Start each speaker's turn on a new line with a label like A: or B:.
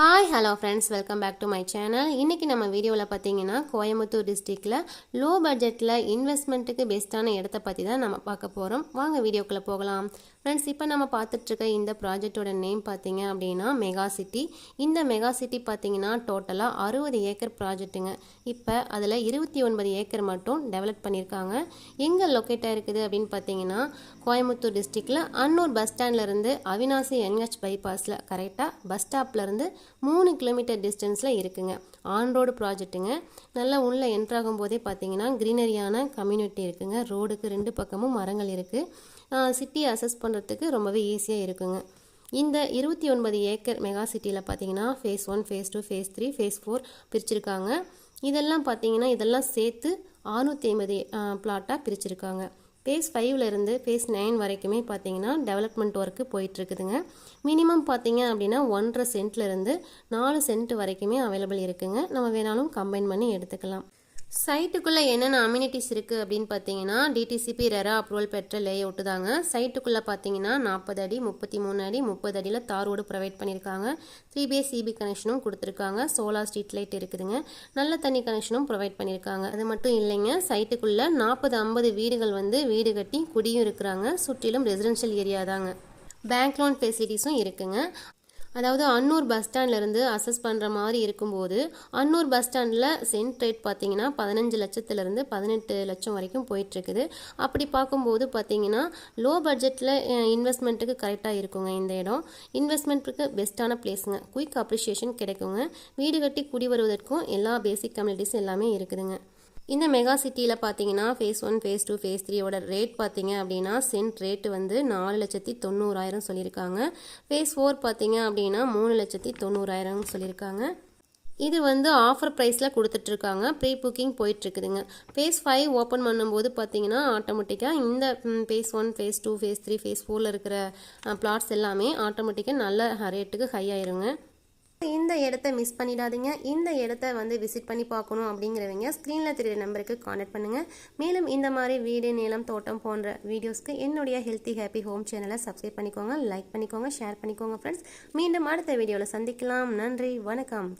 A: Hi, hello friends, welcome back to my channel. இன்னைக்கு நம்ம வீடியோல பாத்தீங்கன்னா கோயம்புத்தூர் டிஸ்ட்ரிக்ட்ல லோ பட்ஜெட்ல இன்வெஸ்ட்மென்ட்க்கு பெஸ்டான இடத்தை பத்தி தான் நம்ம பார்க்க போறோம். வாங்க வீடியோக்குள்ள போகலாம். फ्रेंड्स இப்போ நம்ம பார்த்துட்டு இருக்க இந்த ப்ராஜெக்ட்டோட நேம் பாத்தீங்க அப்படினா மெகா சிட்டி. இந்த மெகா சிட்டி பாத்தீங்கன்னா டோட்டலா 60 ஏக்கர் ப்ராஜெக்ட்ங்க. இப்போ அதுல 29 ஏக்கர் மட்டும் டெவலப் பண்ணிருக்காங்க. எங்க லொகேட் ஆயிருக்குது அப்படினு பாத்தீங்கன்னா கோயம்புத்தூர் டிஸ்ட்ரிக்ட்ல அன்னூர் பஸ் ஸ்டாண்ட்ல இருந்து அவினாசி NH பைபாஸ்ல கரெக்ட்டா பஸ் ஸ்டாப்ல இருந்து 3 கிலோமீட்டர் டிஸ்டன்ஸ்ல இருக்குங்க. ஆன் ரோடு ப்ராஜெக்ட்டுங்க. நல்லா உள்ள என்டர் ஆகும்போதே பாத்தீங்கன்னா கிரீனரியான கம்யூனிட்டி இருக்குங்க. ரோடுக்கு ரெண்டு பக்கமும் மரங்கள் இருக்கு. சிட்டி அசஸ் பண்றதுக்கு ரொம்பவே ஈஸியா இருக்குங்க. இந்த 29 ஏக்கர் மெகா சிட்டில பாத்தீங்கன்னா ஃபேஸ் 1, ஃபேஸ் 2, ஃபேஸ் 3, ஃபேஸ் 4 பிரிச்சிருக்காங்க. இதெல்லாம் பாத்தீங்கன்னா இதெல்லாம் சேர்த்து 650 பிளாட்டா பிரிச்சிருக்காங்க. ஃபேஸ் 5ல இருந்து ஃபேஸ் 9 வரைக்குமே பாத்தீங்கன்னா டெவலப்மெண்ட் வர்க் போயிட்டு இருக்குதுங்க. மினிமம் பாத்தீங்க அப்படினா 1.5 சென்ட்ல இருந்து 4 சென்ட் வரைக்குமே அவைலபிள் இருக்குங்க. நம்ம வேணாலும் கம்பைன் பண்ணி எடுத்துக்கலாம். சைட்டுக்குள்ள என்னென்ன அம்யூனிட்டிஸ் இருக்கு அப்படின்னு பார்த்தீங்கன்னா டிடிசிபி ரெரா அப்ரூவல் பெற்ற லேஅவுட் தாங்க. சைட்டுக்குள்ள பார்த்தீங்கன்னா 40 அடி 33 அடி 30 அடியில் தார் ரோடு ப்ரொவைட் பண்ணியிருக்காங்க. 3BH CB கனெக்ஷனும் கொடுத்துருக்காங்க. சோலார் ஸ்ட்ரீட் லைட் இருக்குதுங்க. நல்ல தண்ணி கனெக்ஷனும் ப்ரொவைட் பண்ணியிருக்காங்க. அது மட்டும் இல்லைங்க, சைட்டுக்குள்ள 40-50 வீடுகள் வீடு கட்டி குடியும் இருக்கிறாங்க. சுற்றிலும் ரெசிடென்ஷியல் ஏரியா தாங்க. பேங்க் லோன் ஃபெசிலிட்டிஸும் இருக்குங்க. அதாவது அன்னூர் பஸ் ஸ்டாண்ட்ல இருந்து அசஸ் பண்ற மாதிரி இருக்கும்போது அன்னூர் பஸ் ஸ்டாண்ட்ல சென்ட் ரேட் பாத்தீங்கன்னா 15 லட்சத்துல இருந்து 18 லட்சம் வரைக்கும் போயிட்டு இருக்குது. அப்படி பார்க்கும்போது பாத்தீங்கன்னா லோ பட்ஜெட்ல இன்வெஸ்ட்மெண்ட்டுக்கு கரெக்டா இருக்குங்க. இந்த இடம் இன்வெஸ்ட்மெண்ட்டுக்கு பெஸ்டான பிளேஸுங்க. குயிக் அப்ரிசியேஷன் கிடைக்குங்க. வீடு கட்டி குடி வருவதற்கும் எல்லா பேசிக் கம்யூனிட்டிஸ் எல்லாமே இருக்குதுங்க. இந்த மெகா சிட்டியில் பார்த்தீங்கன்னா ஃபேஸ் 1, ஃபேஸ் 2, ஃபேஸ் 3யோட ரேட் பார்த்தீங்க அப்படின்னா சென்ட் ரேட்டு 4,90,000 சொல்லியிருக்காங்க. ஃபேஸ் 4 பார்த்தீங்க அப்படின்னா 3,90,000 சொல்லியிருக்காங்க. இது ஆஃபர் ப்ரைஸில் கொடுத்துட்ருக்காங்க. ப்ரீ புக்கிங் போயிட்டுருக்குதுங்க. ஃபேஸ் 5 ஓப்பன் பண்ணும்போது பார்த்தீங்கன்னா ஆட்டோமேட்டிக்காக இந்த ஃபேஸ் 1, ஃபேஸ் 2, ஃபேஸ் 3, ஃபேஸ் 4ல் இருக்கிற பிளாட்ஸ் எல்லாமே ஆட்டோமேட்டிக்காக நல்ல ரேட்டுக்கு ஹை ஆயிருங்க. இந்த இடத்த மிஸ் பண்ணிடாதீங்க. இந்த இடத்த விசிட் பண்ணி பார்க்கணும் அப்படிங்கிறவங்க ஸ்க்ரீனில் தெரியுற நம்பருக்கு கான்டாக்ட் பண்ணுங்கள். மேலும் இந்த மாதிரி வீடு, நிலம், தோட்டம் போன்ற வீடியோஸ்க்கு என்னுடைய ஹெல்த்தி ஹாப்பி ஹோம் சேனலை சப்ஸ்கிரைப் பண்ணிக்கோங்க, லைக் பண்ணிக்கோங்க, ஷேர் பண்ணிக்கோங்க ஃப்ரெண்ட்ஸ். மீண்டும் அடுத்த வீடியோவில் சந்திக்கலாம். நன்றி, வணக்கம்.